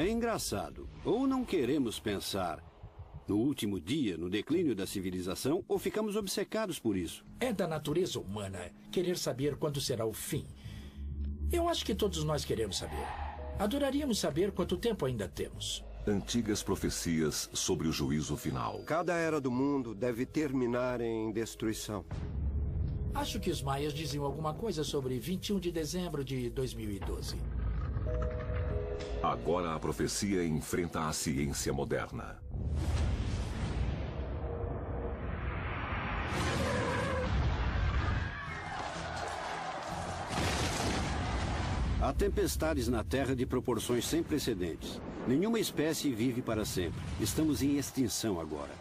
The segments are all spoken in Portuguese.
É engraçado. Ou não queremos pensar no último dia, no declínio da civilização, ou ficamos obcecados por isso. É da natureza humana querer saber quando será o fim. Eu acho que todos nós queremos saber. Adoraríamos saber quanto tempo ainda temos. Antigas profecias sobre o juízo final. Cada era do mundo deve terminar em destruição. Acho que os maias diziam alguma coisa sobre 21 de dezembro de 2012. Agora a profecia enfrenta a ciência moderna. Há tempestades na Terra de proporções sem precedentes. Nenhuma espécie vive para sempre. Estamos em extinção agora.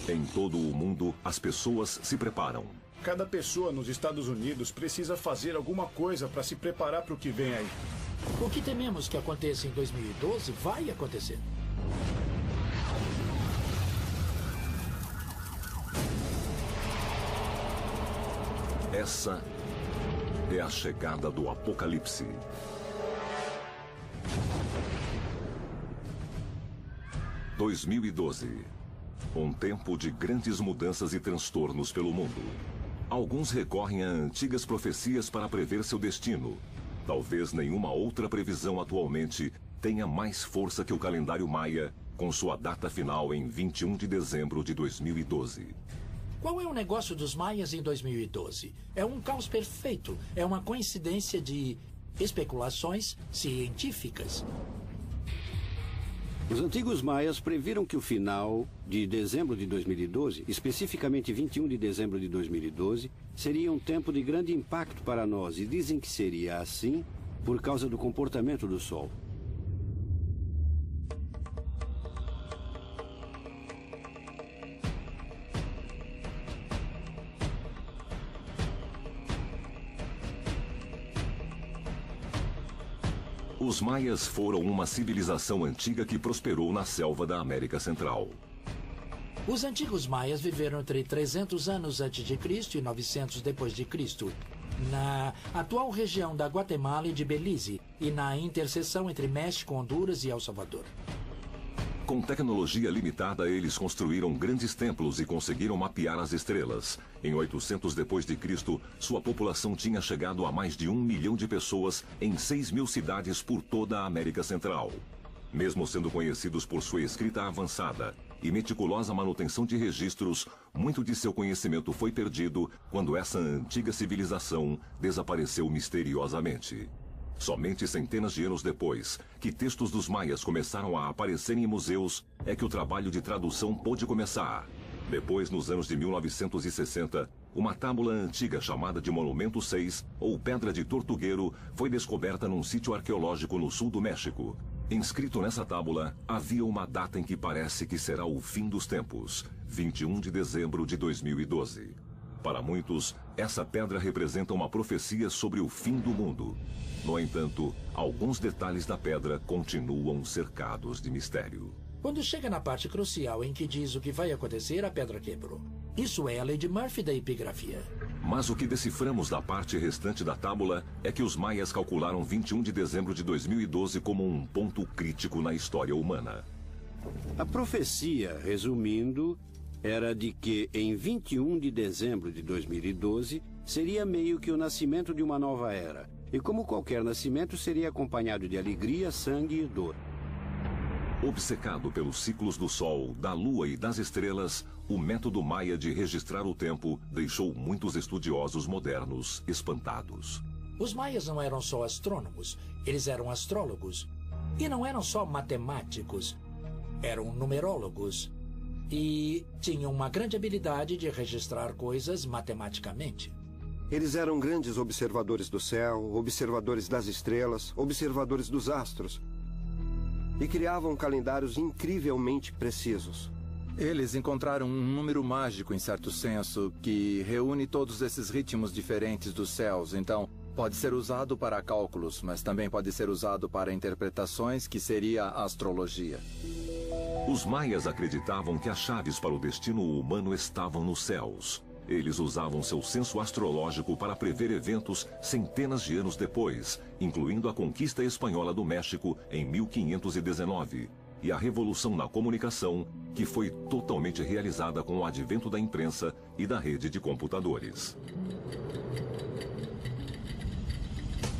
Em todo o mundo, as pessoas se preparam. Cada pessoa nos Estados Unidos precisa fazer alguma coisa para se preparar para o que vem aí. O que tememos que aconteça em 2012 vai acontecer. Essa é a chegada do Apocalipse. – 2012. Um tempo de grandes mudanças e transtornos pelo mundo. Alguns recorrem a antigas profecias para prever seu destino. Talvez nenhuma outra previsão atualmente tenha mais força que o calendário maia, com sua data final em 21 de dezembro de 2012. Qual é o negócio dos maias em 2012? É um caos perfeito. É uma coincidência de especulações científicas. Os antigos maias previram que o final de dezembro de 2012, especificamente 21 de dezembro de 2012, seria um tempo de grande impacto para nós e dizem que seria assim por causa do comportamento do Sol. Os maias foram uma civilização antiga que prosperou na selva da América Central. Os antigos maias viveram entre 300 anos antes de Cristo e 900 depois de Cristo, na atual região da Guatemala e de Belize e na interseção entre México, Honduras e El Salvador. Com tecnologia limitada, eles construíram grandes templos e conseguiram mapear as estrelas. Em 800 depois de Cristo, sua população tinha chegado a mais de 1 milhão de pessoas em 6.000 cidades por toda a América Central. Mesmo sendo conhecidos por sua escrita avançada e meticulosa manutenção de registros, muito de seu conhecimento foi perdido quando essa antiga civilização desapareceu misteriosamente. Somente centenas de anos depois, que textos dos maias começaram a aparecer em museus, é que o trabalho de tradução pôde começar. Depois, nos anos de 1960, uma tábula antiga chamada de Monumento 6, ou Pedra de Tortugueiro, foi descoberta num sítio arqueológico no sul do México. Inscrito nessa tábula, havia uma data em que parece que será o fim dos tempos, 21 de dezembro de 2012. Para muitos, essa pedra representa uma profecia sobre o fim do mundo. No entanto, alguns detalhes da pedra continuam cercados de mistério. Quando chega na parte crucial em que diz o que vai acontecer, a pedra quebrou. Isso é a lei de Murphy da epigrafia. Mas o que deciframos da parte restante da tábula é que os maias calcularam 21 de dezembro de 2012 como um ponto crítico na história humana. A profecia, resumindo, era de que em 21 de dezembro de 2012 seria meio que o nascimento de uma nova era. E como qualquer nascimento, seria acompanhado de alegria, sangue e dor. Obcecado pelos ciclos do Sol, da Lua e das estrelas, o método maia de registrar o tempo deixou muitos estudiosos modernos espantados. Os maias não eram só astrônomos, eles eram astrólogos. E não eram só matemáticos, eram numerólogos. E tinham uma grande habilidade de registrar coisas matematicamente. Eles eram grandes observadores do céu, observadores das estrelas, observadores dos astros. E criavam calendários incrivelmente precisos. Eles encontraram um número mágico, em certo senso, que reúne todos esses ritmos diferentes dos céus. Então, pode ser usado para cálculos, mas também pode ser usado para interpretações, que seria a astrologia. Os maias acreditavam que as chaves para o destino humano estavam nos céus. Eles usavam seu senso astrológico para prever eventos centenas de anos depois, incluindo a conquista espanhola do México em 1519 e a revolução na comunicação, que foi totalmente realizada com o advento da imprensa e da rede de computadores.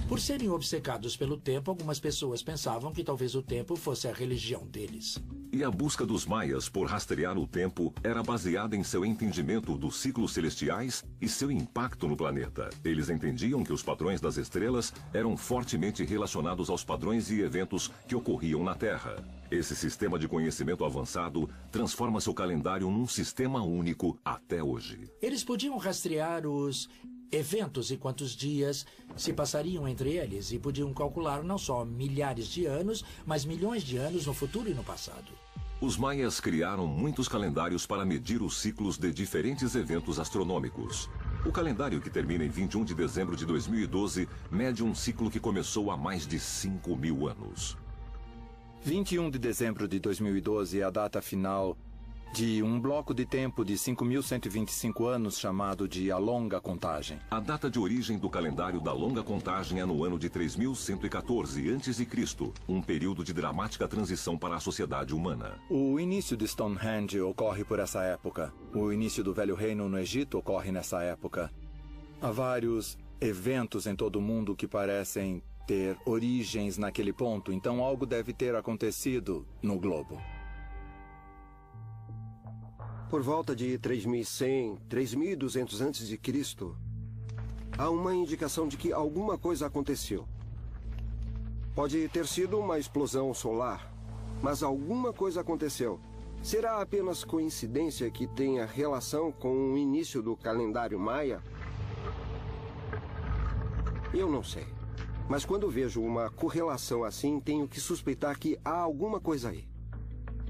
Por serem obcecados pelo tempo, algumas pessoas pensavam que talvez o tempo fosse a religião deles. E a busca dos maias por rastrear o tempo era baseada em seu entendimento dos ciclos celestiais e seu impacto no planeta. Eles entendiam que os padrões das estrelas eram fortemente relacionados aos padrões e eventos que ocorriam na Terra. Esse sistema de conhecimento avançado transforma seu calendário num sistema único até hoje. Eles podiam rastrear os eventos e quantos dias se passariam entre eles e podiam calcular não só milhares de anos, mas milhões de anos no futuro e no passado. Os maias criaram muitos calendários para medir os ciclos de diferentes eventos astronômicos. O calendário, que termina em 21 de dezembro de 2012, mede um ciclo que começou há mais de 5.000 anos. 21 de dezembro de 2012 é a data final de um bloco de tempo de 5.125 anos chamado de A Longa Contagem. A data de origem do calendário da Longa Contagem é no ano de 3114 a.C., um período de dramática transição para a sociedade humana. O início de Stonehenge ocorre por essa época. O início do Velho Reino no Egito ocorre nessa época. Há vários eventos em todo o mundo que parecem ter origens naquele ponto, então algo deve ter acontecido no globo. Por volta de 3100, 3200 a.C., há uma indicação de que alguma coisa aconteceu. Pode ter sido uma explosão solar, mas alguma coisa aconteceu. Será apenas coincidência que tenha relação com o início do calendário maia? Eu não sei. Mas quando vejo uma correlação assim, tenho que suspeitar que há alguma coisa aí.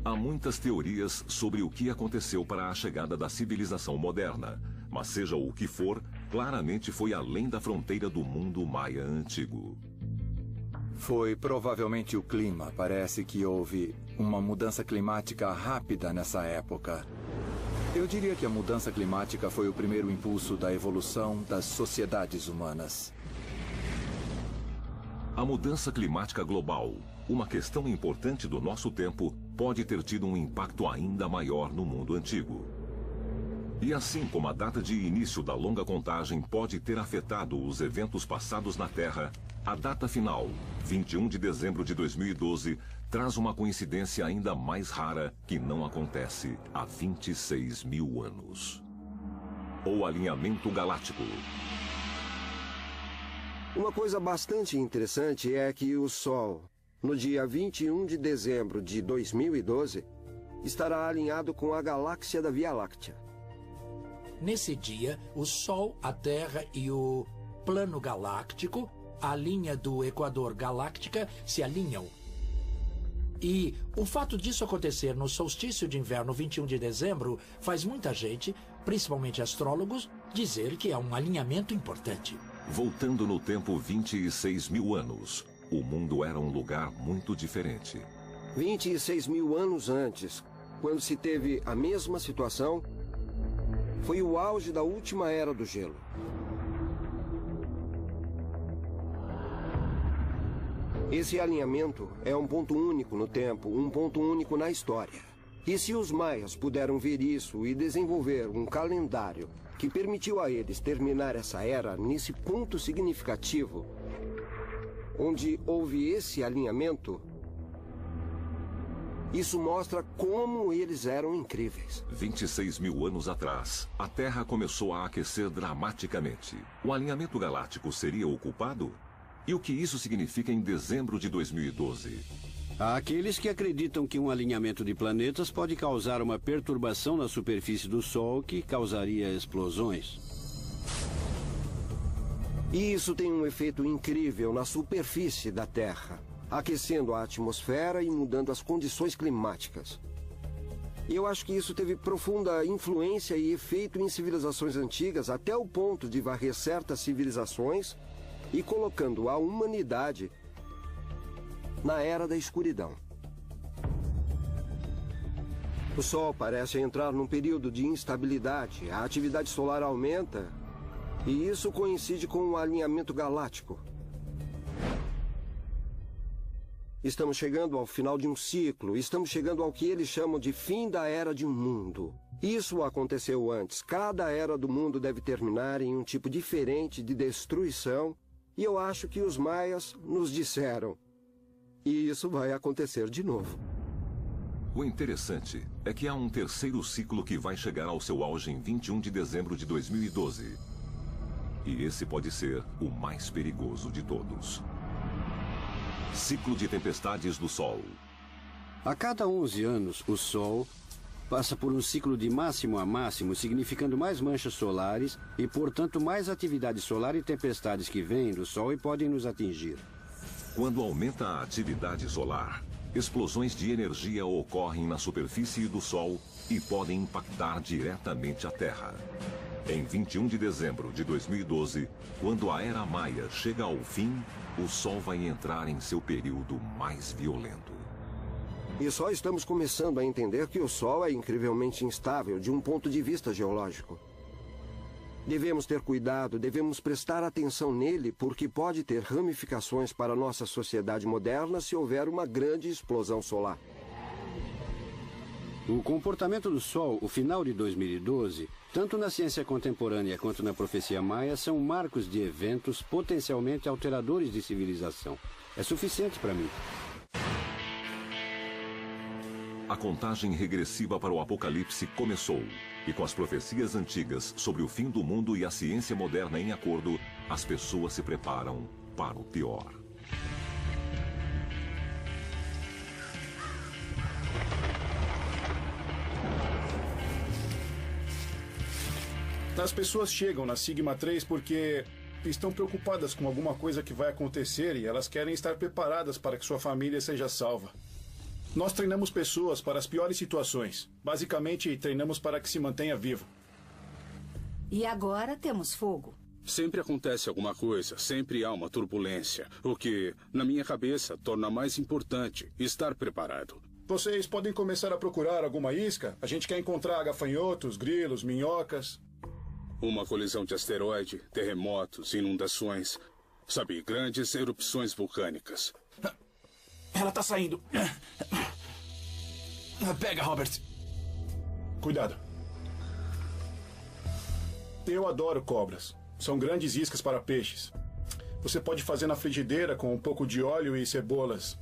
Há muitas teorias sobre o que aconteceu para a chegada da civilização moderna, mas seja o que for, claramente foi além da fronteira do mundo maia antigo. Foi provavelmente o clima. Parece que houve uma mudança climática rápida nessa época. Eu diria que a mudança climática foi o primeiro impulso da evolução das sociedades humanas. A mudança climática global, uma questão importante do nosso tempo, pode ter tido um impacto ainda maior no mundo antigo. E assim como a data de início da longa contagem pode ter afetado os eventos passados na Terra, a data final, 21 de dezembro de 2012, traz uma coincidência ainda mais rara que não acontece há 26.000 anos. O alinhamento galáctico. Uma coisa bastante interessante é que o Sol, no dia 21 de dezembro de 2012, estará alinhado com a galáxia da Via Láctea. Nesse dia, o Sol, a Terra e o plano galáctico, a linha do Equador galáctica, se alinham. E o fato disso acontecer no solstício de inverno 21 de dezembro faz muita gente, principalmente astrólogos, dizer que é um alinhamento importante. Voltando no tempo 26.000 anos, o mundo era um lugar muito diferente. 26.000 anos antes, quando se teve a mesma situação, foi o auge da última era do gelo. Esse alinhamento é um ponto único no tempo, um ponto único na história. E se os maias puderam ver isso e desenvolver um calendário que permitiu a eles terminar essa era nesse ponto significativo, onde houve esse alinhamento, isso mostra como eles eram incríveis. 26.000 anos atrás, a Terra começou a aquecer dramaticamente. O alinhamento galáctico seria o culpado? E o que isso significa em dezembro de 2012? Há aqueles que acreditam que um alinhamento de planetas pode causar uma perturbação na superfície do Sol que causaria explosões. E isso tem um efeito incrível na superfície da Terra, aquecendo a atmosfera e mudando as condições climáticas. E eu acho que isso teve profunda influência e efeito em civilizações antigas, até o ponto de varrer certas civilizações e colocando a humanidade na era da escuridão. O Sol parece entrar num período de instabilidade. A atividade solar aumenta e isso coincide com o alinhamento galáctico. Estamos chegando ao final de um ciclo. Estamos chegando ao que eles chamam de fim da Era de um Mundo. Isso aconteceu antes. Cada era do mundo deve terminar em um tipo diferente de destruição. E eu acho que os maias nos disseram. E isso vai acontecer de novo. O interessante é que há um terceiro ciclo que vai chegar ao seu auge em 21 de dezembro de 2012. E esse pode ser o mais perigoso de todos. Ciclo de tempestades do Sol. A cada 11 anos, o Sol passa por um ciclo de máximo a máximo, significando mais manchas solares e, portanto, mais atividade solar e tempestades que vêm do Sol e podem nos atingir. Quando aumenta a atividade solar, explosões de energia ocorrem na superfície do Sol e podem impactar diretamente a Terra. Em 21 de dezembro de 2012, quando a Era Maia chega ao fim, o Sol vai entrar em seu período mais violento. E só estamos começando a entender que o Sol é incrivelmente instável de um ponto de vista geológico. Devemos ter cuidado, devemos prestar atenção nele, porque pode ter ramificações para a nossa sociedade moderna se houver uma grande explosão solar. O comportamento do Sol, o final de 2012, tanto na ciência contemporânea quanto na profecia maia, são marcos de eventos potencialmente alteradores de civilização. É suficiente para mim. A contagem regressiva para o apocalipse começou. E com as profecias antigas sobre o fim do mundo e a ciência moderna em acordo, as pessoas se preparam para o pior. As pessoas chegam na Sigma 3 porque estão preocupadas com alguma coisa que vai acontecer e elas querem estar preparadas para que sua família seja salva. Nós treinamos pessoas para as piores situações. Basicamente, treinamos para que se mantenha vivo. E agora temos fogo. Sempre acontece alguma coisa, sempre há uma turbulência, o que, na minha cabeça, torna mais importante estar preparado. Vocês podem começar a procurar alguma isca? A gente quer encontrar gafanhotos, grilos, minhocas. Uma colisão de asteroide, terremotos, inundações. Sabe, grandes erupções vulcânicas. Ela tá saindo. Pega, Robert. Cuidado. Eu adoro cobras. São grandes iscas para peixes. Você pode fazer na frigideira com um pouco de óleo e cebolas.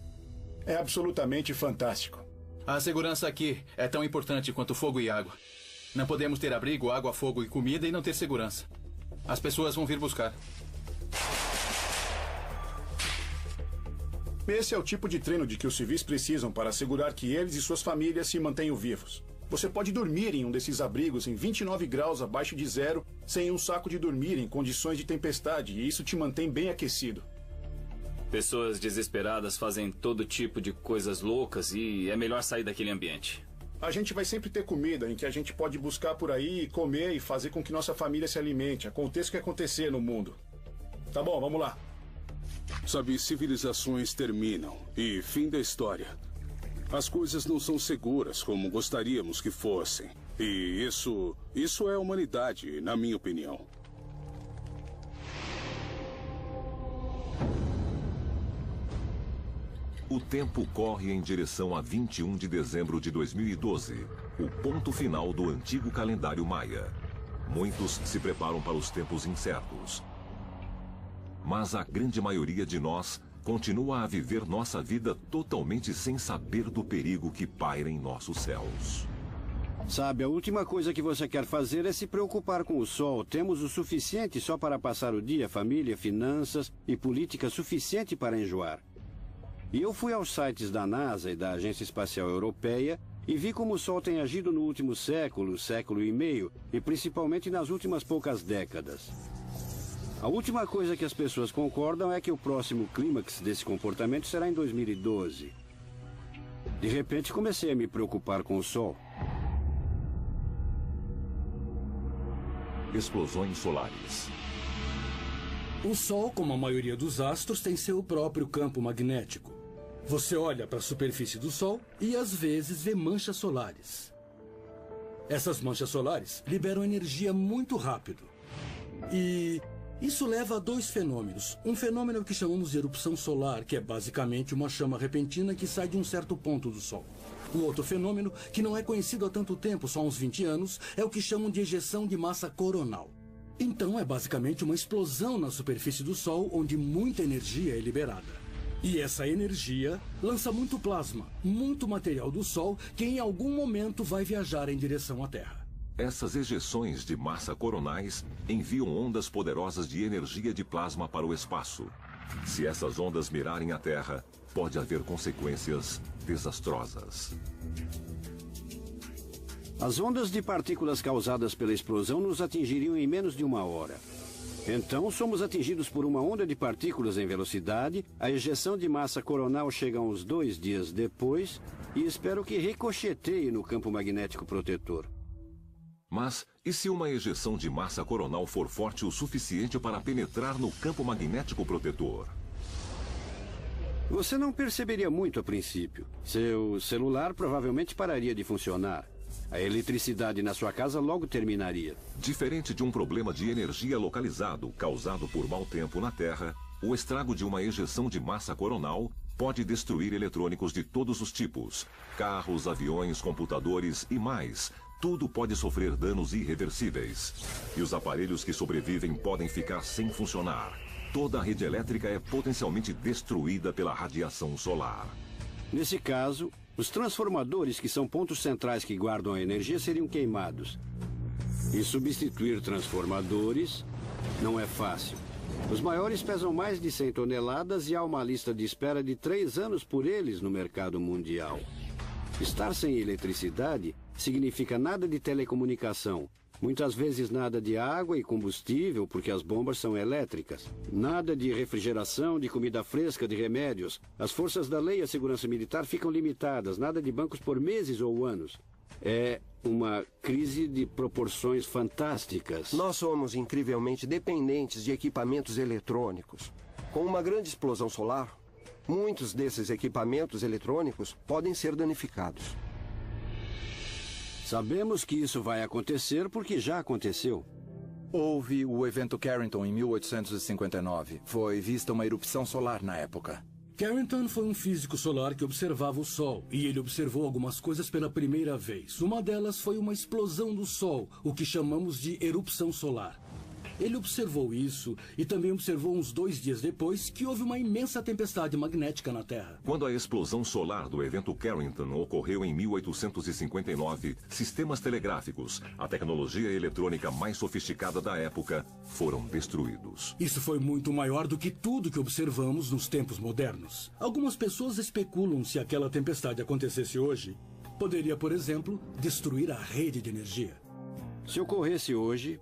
É absolutamente fantástico. A segurança aqui é tão importante quanto fogo e água. Não podemos ter abrigo, água, fogo e comida e não ter segurança. As pessoas vão vir buscar. Esse é o tipo de treino de que os civis precisam para assegurar que eles e suas famílias se mantenham vivos. Você pode dormir em um desses abrigos em 29 graus abaixo de zero, sem um saco de dormir em condições de tempestade, e isso te mantém bem aquecido. Pessoas desesperadas fazem todo tipo de coisas loucas e é melhor sair daquele ambiente. A gente vai sempre ter comida em que a gente pode buscar por aí, comer e fazer com que nossa família se alimente, aconteça o que acontecer no mundo. Tá bom, vamos lá. Sabe, civilizações terminam e fim da história. As coisas não são seguras como gostaríamos que fossem. E isso é a humanidade, na minha opinião. O tempo corre em direção a 21 de dezembro de 2012, o ponto final do antigo calendário maia. Muitos se preparam para os tempos incertos. Mas a grande maioria de nós continua a viver nossa vida totalmente sem saber do perigo que paira em nossos céus. Sabe, a última coisa que você quer fazer é se preocupar com o Sol. Temos o suficiente só para passar o dia, família, finanças e política suficiente para enjoar. E eu fui aos sites da NASA e da Agência Espacial Europeia e vi como o Sol tem agido no último século, século e meio, e principalmente nas últimas poucas décadas. A última coisa que as pessoas concordam é que o próximo clímax desse comportamento será em 2012. De repente, comecei a me preocupar com o Sol. Explosões solares. O Sol, como a maioria dos astros, tem seu próprio campo magnético. Você olha para a superfície do Sol e às vezes vê manchas solares. Essas manchas solares liberam energia muito rápido. E isso leva a dois fenômenos. Um fenômeno que chamamos de erupção solar, que é basicamente uma chama repentina que sai de um certo ponto do Sol. O outro fenômeno, que não é conhecido há tanto tempo, só há uns 20 anos, é o que chamam de ejeção de massa coronal. Então é basicamente uma explosão na superfície do Sol, onde muita energia é liberada. E essa energia lança muito plasma, muito material do Sol, que em algum momento vai viajar em direção à Terra. Essas ejeções de massa coronais enviam ondas poderosas de energia de plasma para o espaço. Se essas ondas mirarem a Terra, pode haver consequências desastrosas. As ondas de partículas causadas pela explosão nos atingiriam em menos de 1 hora. Então, somos atingidos por uma onda de partículas em velocidade, a ejeção de massa coronal chega uns 2 dias depois e espero que ricocheteie no campo magnético protetor. Mas, e se uma ejeção de massa coronal for forte o suficiente para penetrar no campo magnético protetor? Você não perceberia muito a princípio. Seu celular provavelmente pararia de funcionar. A eletricidade na sua casa logo terminaria. Diferente de um problema de energia localizado causado por mau tempo na Terra, o estrago de uma ejeção de massa coronal pode destruir eletrônicos de todos os tipos. Carros, aviões, computadores e mais. Tudo pode sofrer danos irreversíveis. E os aparelhos que sobrevivem podem ficar sem funcionar. Toda a rede elétrica é potencialmente destruída pela radiação solar. Nesse caso, os transformadores, que são pontos centrais que guardam a energia, seriam queimados. E substituir transformadores não é fácil. Os maiores pesam mais de 100 toneladas e há uma lista de espera de 3 anos por eles no mercado mundial. Estar sem eletricidade significa nada de telecomunicação. Muitas vezes nada de água e combustível, porque as bombas são elétricas. Nada de refrigeração, de comida fresca, de remédios. As forças da lei e a segurança militar ficam limitadas. Nada de bancos por meses ou anos. É uma crise de proporções fantásticas. Nós somos incrivelmente dependentes de equipamentos eletrônicos. Com uma grande explosão solar, muitos desses equipamentos eletrônicos podem ser danificados. Sabemos que isso vai acontecer porque já aconteceu. Houve o evento Carrington em 1859. Foi vista uma erupção solar na época. Carrington foi um físico solar que observava o Sol, e ele observou algumas coisas pela primeira vez. Uma delas foi uma explosão do Sol, o que chamamos de erupção solar. Ele observou isso e também observou uns 2 dias depois que houve uma imensa tempestade magnética na Terra. Quando a explosão solar do evento Carrington ocorreu em 1859, sistemas telegráficos, a tecnologia eletrônica mais sofisticada da época, foram destruídos. Isso foi muito maior do que tudo que observamos nos tempos modernos. Algumas pessoas especulam se aquela tempestade acontecesse hoje, poderia, por exemplo, destruir a rede de energia. Se ocorresse hoje,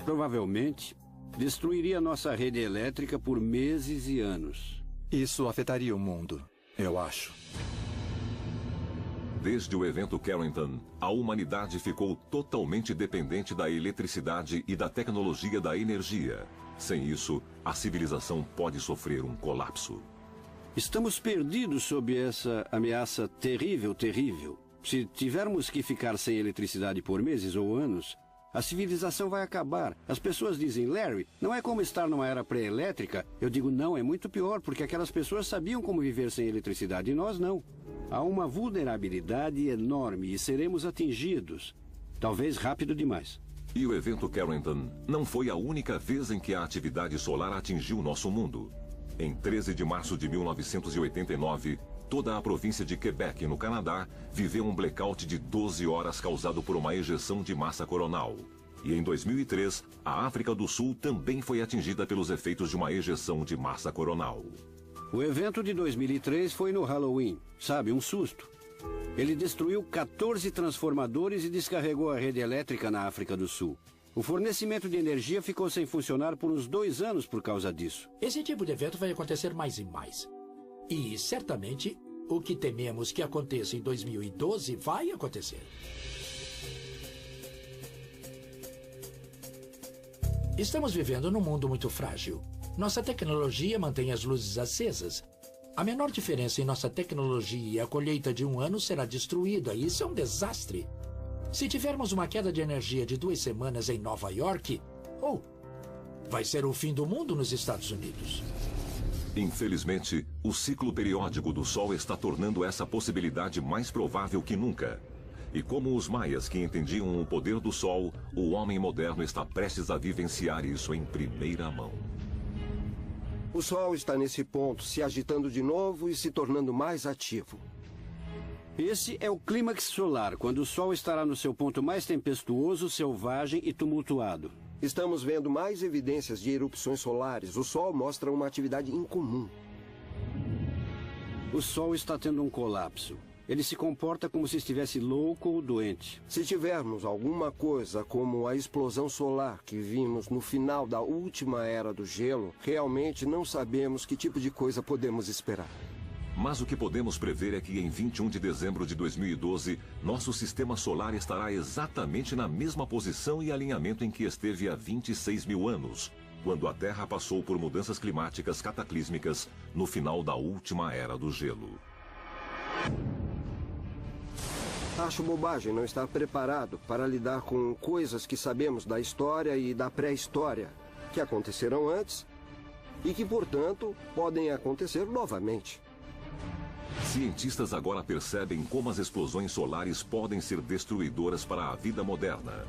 provavelmente destruiria nossa rede elétrica por meses e anos. Isso afetaria o mundo, eu acho. Desde o evento Carrington, a humanidade ficou totalmente dependente da eletricidade e da tecnologia da energia. Sem isso, a civilização pode sofrer um colapso. Estamos perdidos sob essa ameaça terrível. Se tivermos que ficar sem eletricidade por meses ou anos, a civilização vai acabar. As pessoas dizem, Larry, não é como estar numa era pré-elétrica. Eu digo, não, é muito pior, porque aquelas pessoas sabiam como viver sem eletricidade e nós não. Há uma vulnerabilidade enorme e seremos atingidos. Talvez rápido demais. E o evento Carrington não foi a única vez em que a atividade solar atingiu nosso mundo. Em 13 de março de 1989, toda a província de Quebec, no Canadá, viveu um blackout de 12 horas causado por uma ejeção de massa coronal. E em 2003, a África do Sul também foi atingida pelos efeitos de uma ejeção de massa coronal. O evento de 2003 foi no Halloween, sabe, um susto. Ele destruiu 14 transformadores e descarregou a rede elétrica na África do Sul. O fornecimento de energia ficou sem funcionar por uns 2 anos por causa disso. Esse tipo de evento vai acontecer mais e mais. E, certamente, o que tememos que aconteça em 2012 vai acontecer. Estamos vivendo num mundo muito frágil. Nossa tecnologia mantém as luzes acesas. A menor diferença em nossa tecnologia e a colheita de um ano será destruída, e isso é um desastre. Se tivermos uma queda de energia de 2 semanas em Nova York, vai ser o fim do mundo nos Estados Unidos. Infelizmente, o ciclo periódico do Sol está tornando essa possibilidade mais provável que nunca. E como os maias que entendiam o poder do Sol, o homem moderno está prestes a vivenciar isso em primeira mão. O Sol está nesse ponto, se agitando de novo e se tornando mais ativo. Esse é o clímax solar, quando o Sol estará no seu ponto mais tempestuoso, selvagem e tumultuado. Estamos vendo mais evidências de erupções solares. O Sol mostra uma atividade incomum. O Sol está tendo um colapso. Ele se comporta como se estivesse louco ou doente. Se tivermos alguma coisa como a explosão solar que vimos no final da última era do gelo, realmente não sabemos que tipo de coisa podemos esperar. Mas o que podemos prever é que em 21 de dezembro de 2012, nosso sistema solar estará exatamente na mesma posição e alinhamento em que esteve há 26 mil anos, quando a Terra passou por mudanças climáticas cataclísmicas no final da última era do gelo. Acho bobagem não estar preparado para lidar com coisas que sabemos da história e da pré-história, que aconteceram antes e que, portanto, podem acontecer novamente. Cientistas agora percebem como as explosões solares podem ser destruidoras para a vida moderna.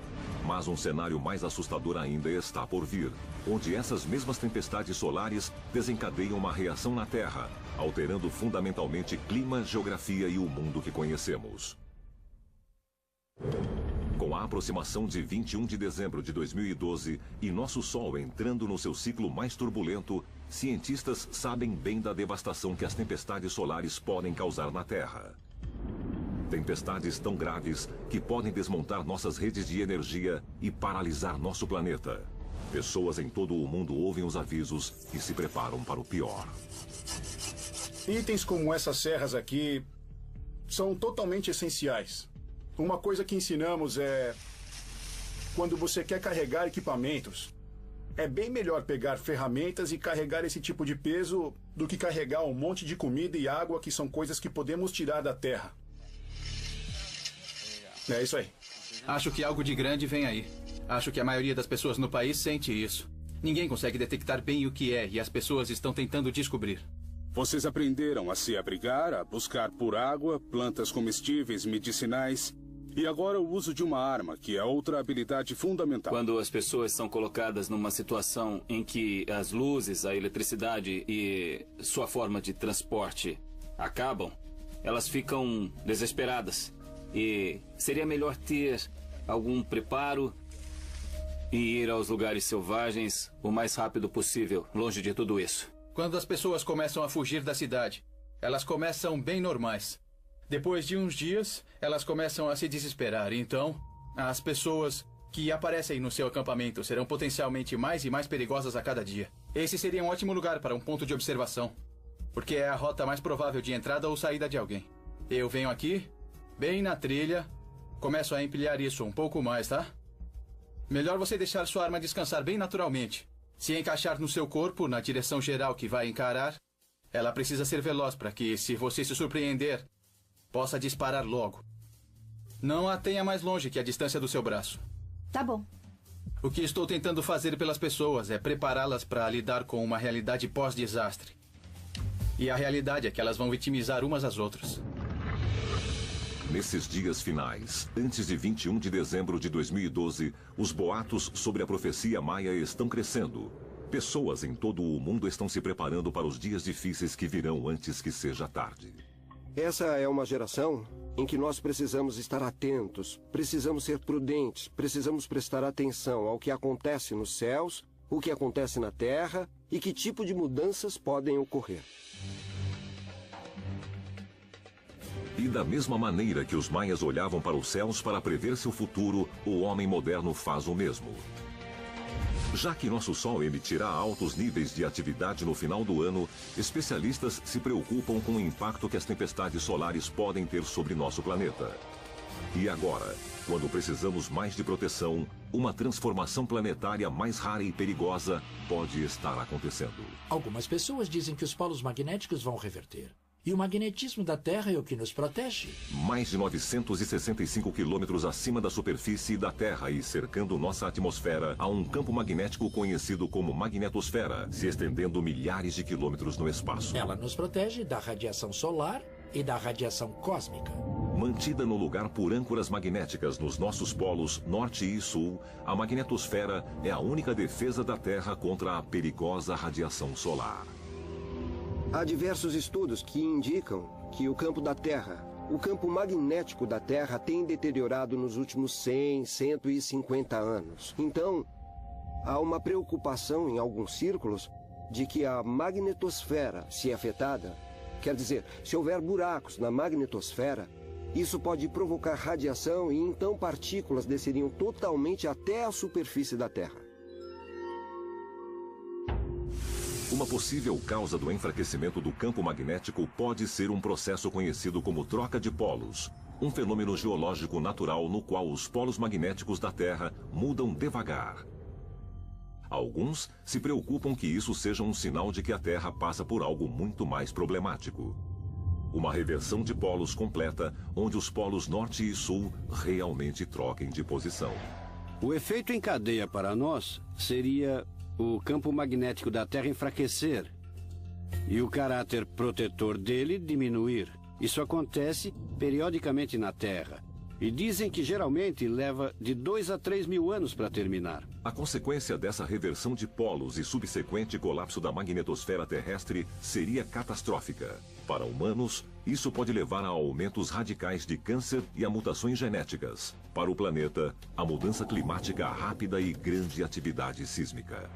Mas um cenário mais assustador ainda está por vir, onde essas mesmas tempestades solares desencadeiam uma reação na Terra, alterando fundamentalmente clima, geografia e o mundo que conhecemos. Com a aproximação de 21 de dezembro de 2012 e nosso Sol entrando no seu ciclo mais turbulento, cientistas sabem bem da devastação que as tempestades solares podem causar na Terra. Tempestades tão graves que podem desmontar nossas redes de energia e paralisar nosso planeta. Pessoas em todo o mundo ouvem os avisos e se preparam para o pior. Itens como essas serras aqui são totalmente essenciais. Uma coisa que ensinamos é... quando você quer carregar equipamentos, é bem melhor pegar ferramentas e carregar esse tipo de peso do que carregar um monte de comida e água, que são coisas que podemos tirar da terra. É isso aí. Acho que algo de grande vem aí. Acho que a maioria das pessoas no país sente isso. Ninguém consegue detectar bem o que é e as pessoas estão tentando descobrir. Vocês aprenderam a se abrigar, a buscar por água, plantas comestíveis, medicinais... E agora o uso de uma arma, que é outra habilidade fundamental. Quando as pessoas são colocadas numa situação em que as luzes, a eletricidade e sua forma de transporte acabam, elas ficam desesperadas. E seria melhor ter algum preparo e ir aos lugares selvagens o mais rápido possível, longe de tudo isso. Quando as pessoas começam a fugir da cidade, elas começam bem normais. Depois de uns dias, elas começam a se desesperar. Então, as pessoas que aparecem no seu acampamento serão potencialmente mais e mais perigosas a cada dia. Esse seria um ótimo lugar para um ponto de observação, porque é a rota mais provável de entrada ou saída de alguém. Eu venho aqui, bem na trilha, começo a empilhar isso um pouco mais, tá? Melhor você deixar sua arma descansar bem naturalmente. Se encaixar no seu corpo, na direção geral que vai encarar, ela precisa ser veloz para que, se você se surpreender, possa disparar logo. Não a tenha mais longe que a distância do seu braço. Tá bom. O que estou tentando fazer pelas pessoas é prepará-las para lidar com uma realidade pós-desastre. E a realidade é que elas vão vitimizar umas às outras. Nesses dias finais, antes de 21 de dezembro de 2012, os boatos sobre a profecia maia estão crescendo. Pessoas em todo o mundo estão se preparando para os dias difíceis que virão antes que seja tarde. Essa é uma geração em que nós precisamos estar atentos, precisamos ser prudentes, precisamos prestar atenção ao que acontece nos céus, o que acontece na terra e que tipo de mudanças podem ocorrer. E da mesma maneira que os maias olhavam para os céus para prever seu futuro, o homem moderno faz o mesmo. Já que nosso Sol emitirá altos níveis de atividade no final do ano, especialistas se preocupam com o impacto que as tempestades solares podem ter sobre nosso planeta. E agora, quando precisamos mais de proteção, uma transformação planetária mais rara e perigosa pode estar acontecendo. Algumas pessoas dizem que os polos magnéticos vão reverter. E o magnetismo da Terra é o que nos protege. Mais de 965 quilômetros acima da superfície da Terra e cercando nossa atmosfera, há um campo magnético conhecido como magnetosfera, se estendendo milhares de quilômetros no espaço. Ela nos protege da radiação solar e da radiação cósmica. Mantida no lugar por âncoras magnéticas nos nossos polos norte e sul, a magnetosfera é a única defesa da Terra contra a perigosa radiação solar. Há diversos estudos que indicam que o campo da Terra, o campo magnético da Terra, tem deteriorado nos últimos 100, 150 anos. Então, há uma preocupação em alguns círculos de que a magnetosfera, se afetada, quer dizer, se houver buracos na magnetosfera, isso pode provocar radiação e então partículas desceriam totalmente até a superfície da Terra. Uma possível causa do enfraquecimento do campo magnético pode ser um processo conhecido como troca de polos, um fenômeno geológico natural no qual os polos magnéticos da Terra mudam devagar. Alguns se preocupam que isso seja um sinal de que a Terra passa por algo muito mais problemático. Uma reversão de polos completa, onde os polos norte e sul realmente troquem de posição. O efeito em cadeia para nós seria o campo magnético da Terra enfraquecer e o caráter protetor dele diminuir. Isso acontece periodicamente na Terra. E dizem que geralmente leva de 2 a 3 mil anos para terminar. A consequência dessa reversão de polos e subsequente colapso da magnetosfera terrestre seria catastrófica. Para humanos, isso pode levar a aumentos radicais de câncer e a mutações genéticas. Para o planeta, a mudança climática rápida e grande atividade sísmica.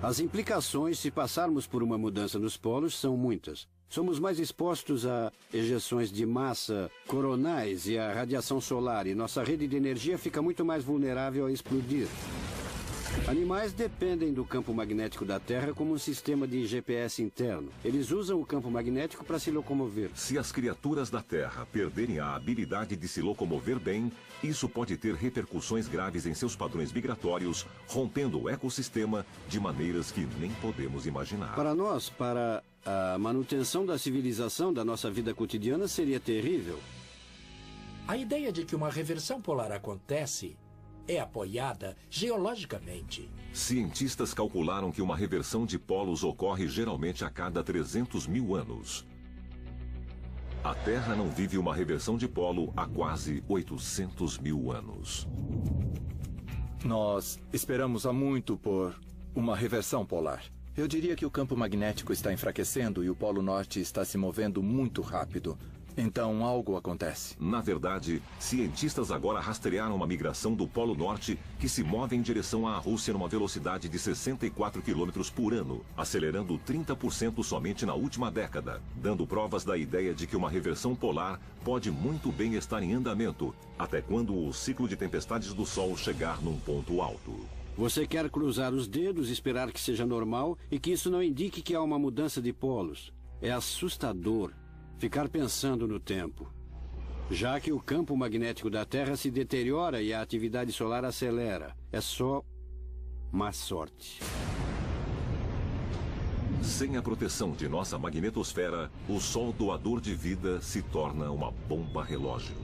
As implicações se passarmos por uma mudança nos polos são muitas. Somos mais expostos a ejeções de massa coronais e à radiação solar, e nossa rede de energia fica muito mais vulnerável a explodir. Animais dependem do campo magnético da Terra como um sistema de GPS interno. Eles usam o campo magnético para se locomover. Se as criaturas da Terra perderem a habilidade de se locomover bem, isso pode ter repercussões graves em seus padrões migratórios, rompendo o ecossistema de maneiras que nem podemos imaginar. Para nós, para a manutenção da civilização da nossa vida cotidiana, seria terrível. A ideia de que uma reversão polar acontece é apoiada geologicamente. Cientistas calcularam que uma reversão de polos ocorre geralmente a cada 300 mil anos. A Terra não vive uma reversão de polo há quase 800 mil anos. Nós esperamos há muito por uma reversão polar. Eu diria que o campo magnético está enfraquecendo e o Polo Norte está se movendo muito rápido. Então, algo acontece. Na verdade, cientistas agora rastrearam uma migração do Polo Norte que se move em direção à Rússia numa velocidade de 64 km por ano, acelerando 30% somente na última década, dando provas da ideia de que uma reversão polar pode muito bem estar em andamento, até quando o ciclo de tempestades do Sol chegar num ponto alto. Você quer cruzar os dedos, esperar que seja normal e que isso não indique que há uma mudança de polos. É assustador ficar pensando no tempo, já que o campo magnético da Terra se deteriora e a atividade solar acelera. É só má sorte. Sem a proteção de nossa magnetosfera, o Sol doador de vida se torna uma bomba relógio.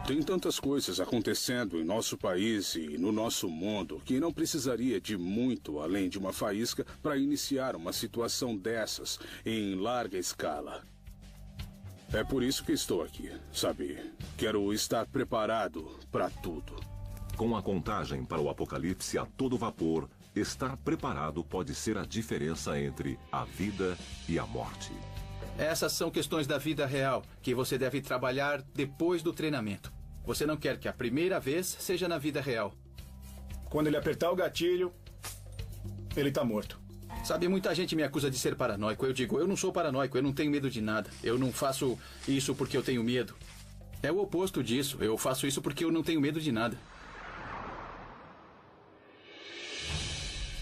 Tem tantas coisas acontecendo em nosso país e no nosso mundo que não precisaria de muito além de uma faísca para iniciar uma situação dessas em larga escala. É por isso que estou aqui, sabe? Quero estar preparado para tudo. Com a contagem para o apocalipse a todo vapor, estar preparado pode ser a diferença entre a vida e a morte. Essas são questões da vida real que você deve trabalhar depois do treinamento. Você não quer que a primeira vez seja na vida real. Quando ele apertar o gatilho, ele tá morto. Sabe, muita gente me acusa de ser paranoico. Eu digo, eu não sou paranoico, eu não tenho medo de nada. Eu não faço isso porque eu tenho medo. É o oposto disso. Eu faço isso porque eu não tenho medo de nada.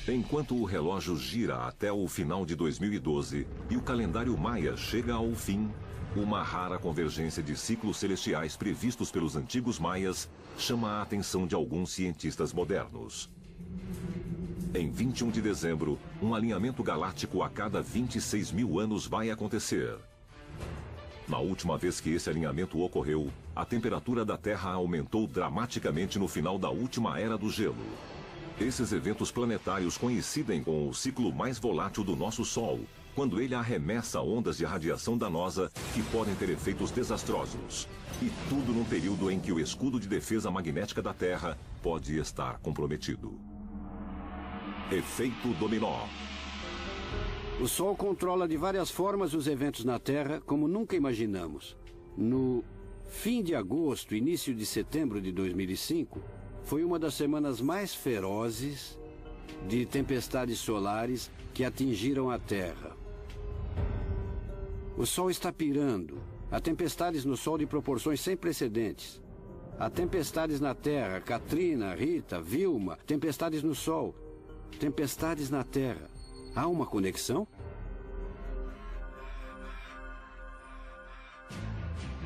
Enquanto o relógio gira até o final de 2012 e o calendário maia chega ao fim, uma rara convergência de ciclos celestiais previstos pelos antigos maias chama a atenção de alguns cientistas modernos. Em 21 de dezembro, um alinhamento galáctico a cada 26 mil anos vai acontecer. Na última vez que esse alinhamento ocorreu, a temperatura da Terra aumentou dramaticamente no final da última era do gelo. Esses eventos planetários coincidem com o ciclo mais volátil do nosso Sol, quando ele arremessa ondas de radiação danosa que podem ter efeitos desastrosos. E tudo num período em que o escudo de defesa magnética da Terra pode estar comprometido. Efeito dominó. O Sol controla de várias formas os eventos na Terra como nunca imaginamos. No fim de agosto, início de setembro de 2005, foi uma das semanas mais ferozes de tempestades solares que atingiram a Terra. O Sol está pirando. Há tempestades no Sol de proporções sem precedentes. Há tempestades na Terra, Katrina, Rita, Vilma, tempestades no Sol, tempestades na Terra. Há uma conexão?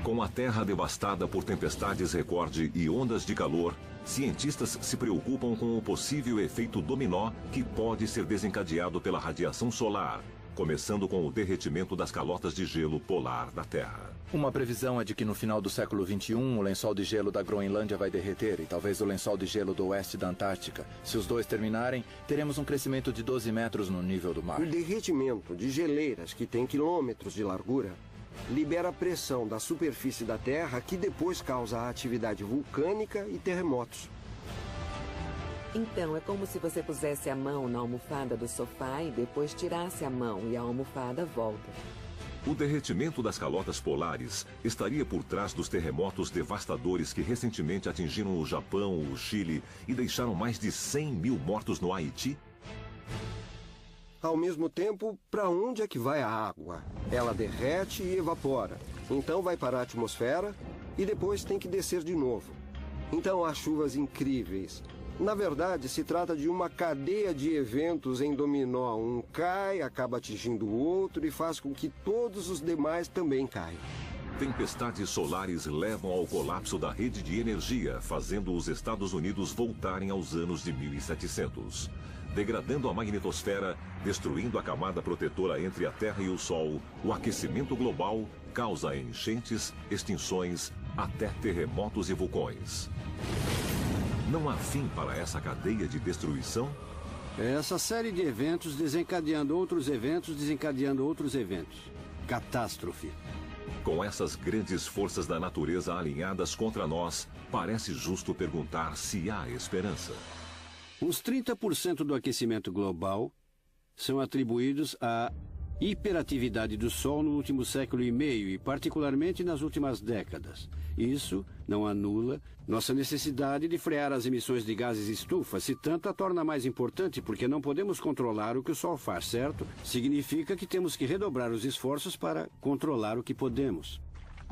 Com a Terra devastada por tempestades recorde e ondas de calor, cientistas se preocupam com o possível efeito dominó que pode ser desencadeado pela radiação solar, começando com o derretimento das calotas de gelo polar da Terra. Uma previsão é de que no final do século XXI, o lençol de gelo da Groenlândia vai derreter e talvez o lençol de gelo do oeste da Antártica. Se os dois terminarem, teremos um crescimento de 12 metros no nível do mar. O derretimento de geleiras que tem quilômetros de largura libera pressão da superfície da Terra que depois causa a atividade vulcânica e terremotos. Então, é como se você pusesse a mão na almofada do sofá e depois tirasse a mão e a almofada volta. O derretimento das calotas polares estaria por trás dos terremotos devastadores que recentemente atingiram o Japão, o Chile e deixaram mais de 100 mil mortos no Haiti? Ao mesmo tempo, para onde é que vai a água? Ela derrete e evapora. Então vai para a atmosfera e depois tem que descer de novo. Então há chuvas incríveis. Na verdade, se trata de uma cadeia de eventos em dominó. Um cai, acaba atingindo o outro e faz com que todos os demais também caiam. Tempestades solares levam ao colapso da rede de energia, fazendo os Estados Unidos voltarem aos anos de 1700. Degradando a magnetosfera, destruindo a camada protetora entre a Terra e o Sol, o aquecimento global causa enchentes, extinções, até terremotos e vulcões. Não há fim para essa cadeia de destruição? Essa série de eventos desencadeando outros eventos, desencadeando outros eventos. Catástrofe. Com essas grandes forças da natureza alinhadas contra nós, parece justo perguntar se há esperança. Uns 30% do aquecimento global são atribuídos à hiperatividade do Sol no último século e meio e particularmente nas últimas décadas. Isso não anula nossa necessidade de frear as emissões de gases estufa, se tanto a torna mais importante porque não podemos controlar o que o Sol faz, certo? Significa que temos que redobrar os esforços para controlar o que podemos.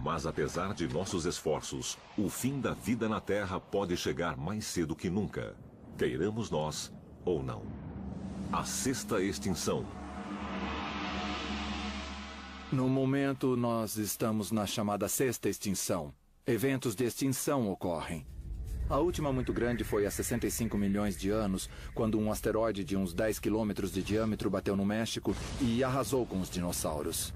Mas apesar de nossos esforços, o fim da vida na Terra pode chegar mais cedo que nunca, queiramos nós ou não. A sexta extinção. No momento, nós estamos na chamada sexta extinção. Eventos de extinção ocorrem. A última muito grande foi há 65 milhões de anos, quando um asteroide de uns 10 quilômetros de diâmetro bateu no México e arrasou com os dinossauros.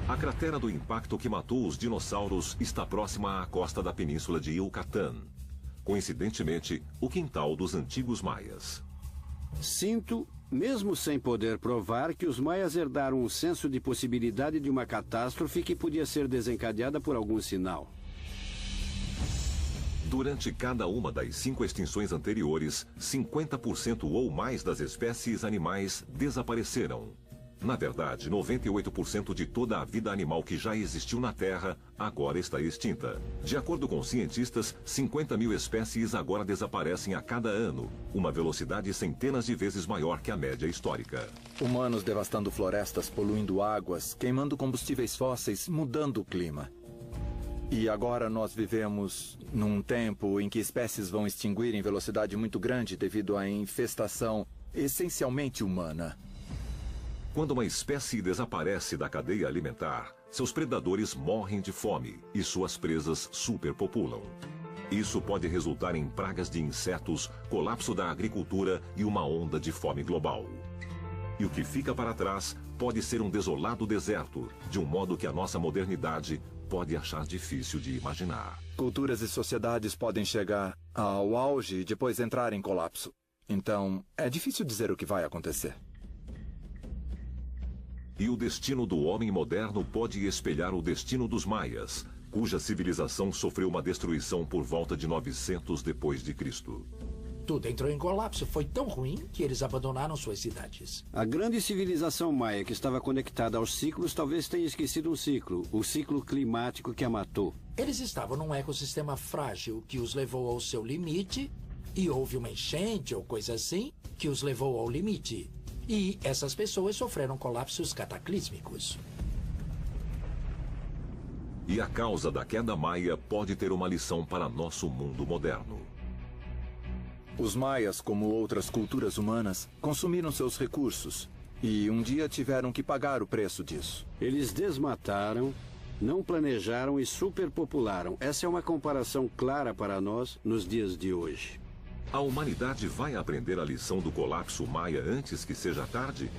A cratera do impacto que matou os dinossauros está próxima à costa da península de Yucatán. Coincidentemente, o quintal dos antigos maias. Sinto, mesmo sem poder provar, que os maias herdaram um senso de possibilidade de uma catástrofe que podia ser desencadeada por algum sinal. Durante cada uma das 5 extinções anteriores, 50% ou mais das espécies animais desapareceram. Na verdade, 98% de toda a vida animal que já existiu na Terra agora está extinta. De acordo com cientistas, 50 mil espécies agora desaparecem a cada ano, uma velocidade centenas de vezes maior que a média histórica. Humanos devastando florestas, poluindo águas, queimando combustíveis fósseis, mudando o clima. E agora nós vivemos num tempo em que espécies vão extinguir em velocidade muito grande devido à infestação essencialmente humana. Quando uma espécie desaparece da cadeia alimentar, seus predadores morrem de fome e suas presas superpopulam. Isso pode resultar em pragas de insetos, colapso da agricultura e uma onda de fome global. E o que fica para trás pode ser um desolado deserto, de um modo que a nossa modernidade pode achar difícil de imaginar. Culturas e sociedades podem chegar ao auge e depois entrar em colapso. Então, é difícil dizer o que vai acontecer. E o destino do homem moderno pode espelhar o destino dos maias, cuja civilização sofreu uma destruição por volta de 900 depois de Cristo. Tudo entrou em colapso. Foi tão ruim que eles abandonaram suas cidades. A grande civilização maia que estava conectada aos ciclos talvez tenha esquecido um ciclo, o ciclo climático que a matou. Eles estavam num ecossistema frágil que os levou ao seu limite, e houve uma enchente ou coisa assim que os levou ao limite. E essas pessoas sofreram colapsos cataclísmicos. E a causa da queda maia pode ter uma lição para nosso mundo moderno. Os maias, como outras culturas humanas, consumiram seus recursos e um dia tiveram que pagar o preço disso. Eles desmataram, não planejaram e superpopularam. Essa é uma comparação clara para nós nos dias de hoje. A humanidade vai aprender a lição do colapso maia antes que seja tarde?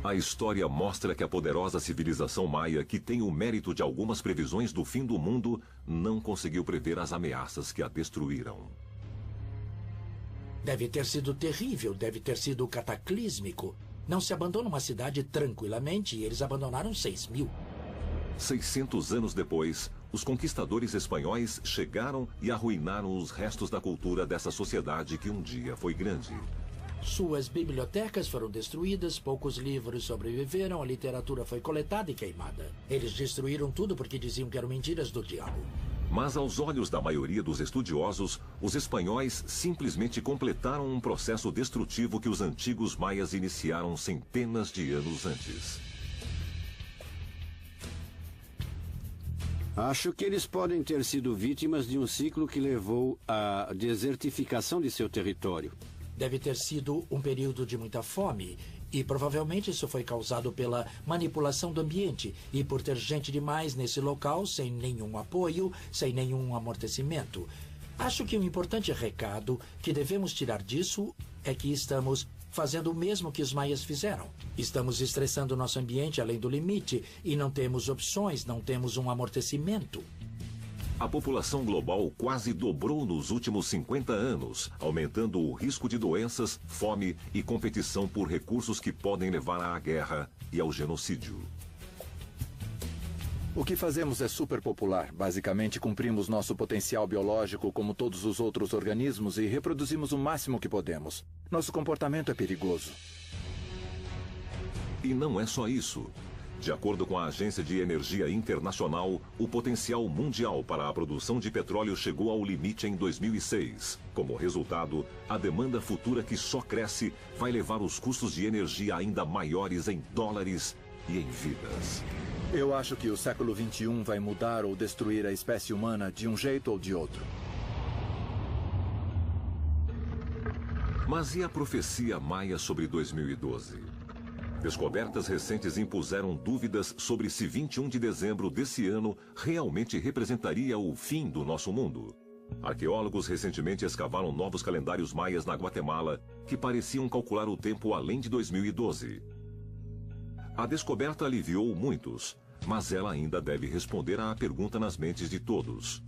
A história mostra que a poderosa civilização maia, que tem o mérito de algumas previsões do fim do mundo, não conseguiu prever as ameaças que a destruíram. Deve ter sido terrível, deve ter sido cataclísmico. Não se abandona uma cidade tranquilamente e eles abandonaram 6.000. 600 anos depois, os conquistadores espanhóis chegaram e arruinaram os restos da cultura dessa sociedade que um dia foi grande. Suas bibliotecas foram destruídas, poucos livros sobreviveram, a literatura foi coletada e queimada. Eles destruíram tudo porque diziam que eram mentiras do diabo. Mas aos olhos da maioria dos estudiosos, os espanhóis simplesmente completaram um processo destrutivo que os antigos maias iniciaram centenas de anos antes. Acho que eles podem ter sido vítimas de um ciclo que levou à desertificação de seu território. Deve ter sido um período de muita fome e provavelmente isso foi causado pela manipulação do ambiente e por ter gente demais nesse local sem nenhum apoio, sem nenhum amortecimento. Acho que um importante recado que devemos tirar disso é que estamos fazendo o mesmo que os maias fizeram. Estamos estressando nosso ambiente além do limite e não temos opções, não temos um amortecimento. A população global quase dobrou nos últimos 50 anos, aumentando o risco de doenças, fome e competição por recursos que podem levar à guerra e ao genocídio. O que fazemos é superpopular. Basicamente, cumprimos nosso potencial biológico como todos os outros organismos e reproduzimos o máximo que podemos. Nosso comportamento é perigoso. E não é só isso. De acordo com a Agência de Energia Internacional, o potencial mundial para a produção de petróleo chegou ao limite em 2006. Como resultado, a demanda futura que só cresce vai levar os custos de energia ainda maiores em dólares e em vidas. Eu acho que o século XXI vai mudar ou destruir a espécie humana de um jeito ou de outro. Mas e a profecia maia sobre 2012? Descobertas recentes impuseram dúvidas sobre se 21 de dezembro desse ano realmente representaria o fim do nosso mundo. Arqueólogos recentemente escavaram novos calendários maias na Guatemala que pareciam calcular o tempo além de 2012. A descoberta aliviou muitos, mas ela ainda deve responder à pergunta nas mentes de todos.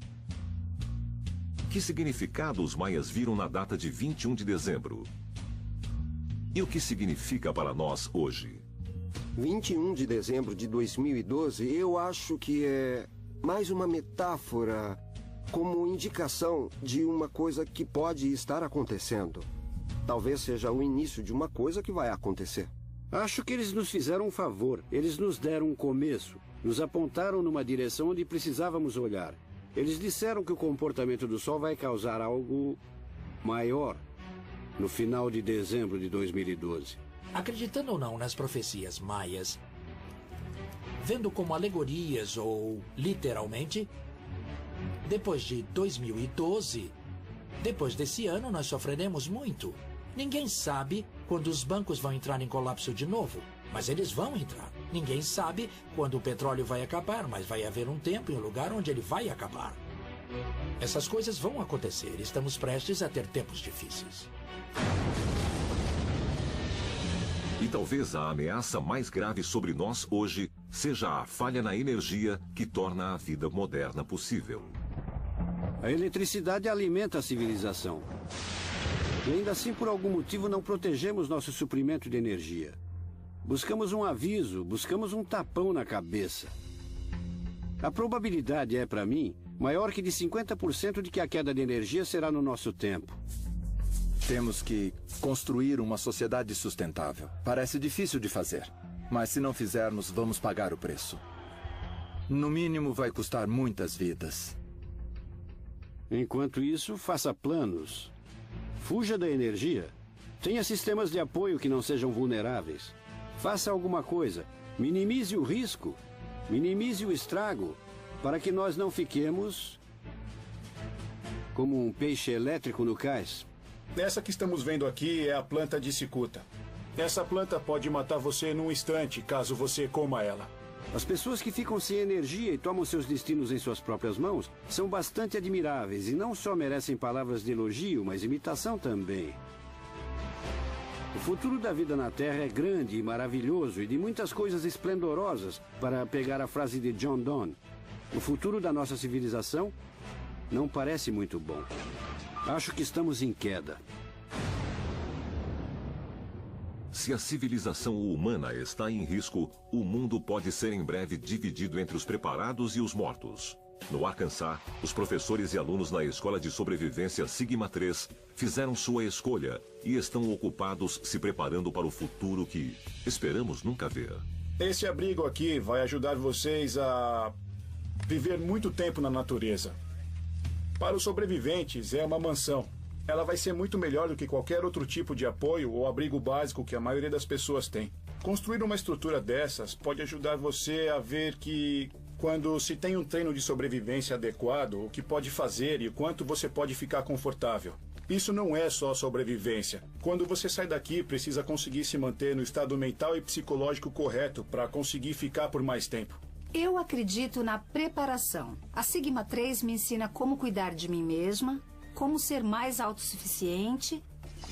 Que significado os maias viram na data de 21 de dezembro? E o que significa para nós hoje? 21 de dezembro de 2012, eu acho que é mais uma metáfora como indicação de uma coisa que pode estar acontecendo. Talvez seja o início de uma coisa que vai acontecer. Acho que eles nos fizeram um favor. Eles nos deram um começo. Nos apontaram numa direção onde precisávamos olhar. Eles disseram que o comportamento do Sol vai causar algo maior no final de dezembro de 2012. Acreditando ou não nas profecias maias, vendo como alegorias ou literalmente, depois de 2012, depois desse ano, nós sofreremos muito. Ninguém sabe quando os bancos vão entrar em colapso de novo, mas eles vão entrar. Ninguém sabe quando o petróleo vai acabar, mas vai haver um tempo e um lugar onde ele vai acabar. Essas coisas vão acontecer. Estamos prestes a ter tempos difíceis. E talvez a ameaça mais grave sobre nós hoje seja a falha na energia que torna a vida moderna possível. A eletricidade alimenta a civilização. E ainda assim, por algum motivo, não protegemos nosso suprimento de energia. Buscamos um aviso, buscamos um tapão na cabeça. A probabilidade é, para mim, maior que de 50% de que a queda de energia será no nosso tempo. Temos que construir uma sociedade sustentável. Parece difícil de fazer, mas se não fizermos, vamos pagar o preço. No mínimo, vai custar muitas vidas. Enquanto isso, faça planos. Fuja da energia. Tenha sistemas de apoio que não sejam vulneráveis. Faça alguma coisa. Minimize o risco. Minimize o estrago. Para que nós não fiquemos como um peixe elétrico no cais. Essa que estamos vendo aqui é a planta de cicuta. Essa planta pode matar você num instante, caso você coma ela. As pessoas que ficam sem energia e tomam seus destinos em suas próprias mãos são bastante admiráveis e não só merecem palavras de elogio, mas imitação também. O futuro da vida na Terra é grande e maravilhoso e de muitas coisas esplendorosas, para pegar a frase de John Donne. O futuro da nossa civilização não parece muito bom. Acho que estamos em queda. Se a civilização humana está em risco, o mundo pode ser em breve dividido entre os preparados e os mortos. No Arkansas, os professores e alunos na Escola de Sobrevivência Sigma 3 fizeram sua escolha e estão ocupados se preparando para o futuro que esperamos nunca ver. Esse abrigo aqui vai ajudar vocês a viver muito tempo na natureza. Para os sobreviventes, é uma mansão. Ela vai ser muito melhor do que qualquer outro tipo de apoio ou abrigo básico que a maioria das pessoas tem. Construir uma estrutura dessas pode ajudar você a ver que, quando se tem um treino de sobrevivência adequado, o que pode fazer e o quanto você pode ficar confortável. Isso não é só sobrevivência. Quando você sai daqui, precisa conseguir se manter no estado mental e psicológico correto para conseguir ficar por mais tempo. Eu acredito na preparação. A Sigma 3 me ensina como cuidar de mim mesma, como ser mais autossuficiente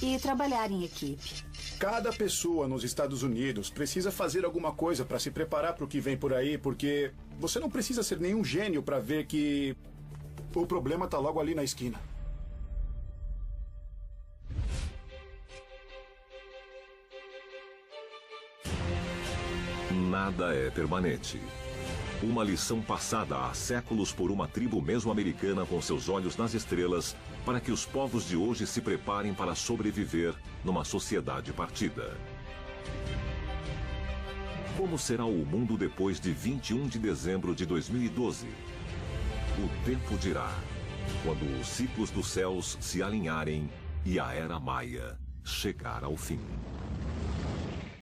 e trabalhar em equipe. Cada pessoa nos Estados Unidos precisa fazer alguma coisa para se preparar para o que vem por aí, porque você não precisa ser nenhum gênio para ver que o problema está logo ali na esquina. Nada é permanente. Uma lição passada há séculos por uma tribo mesoamericana com seus olhos nas estrelas, para que os povos de hoje se preparem para sobreviver numa sociedade partida. Como será o mundo depois de 21 de dezembro de 2012? O tempo dirá, quando os ciclos dos céus se alinharem e a Era Maia chegar ao fim.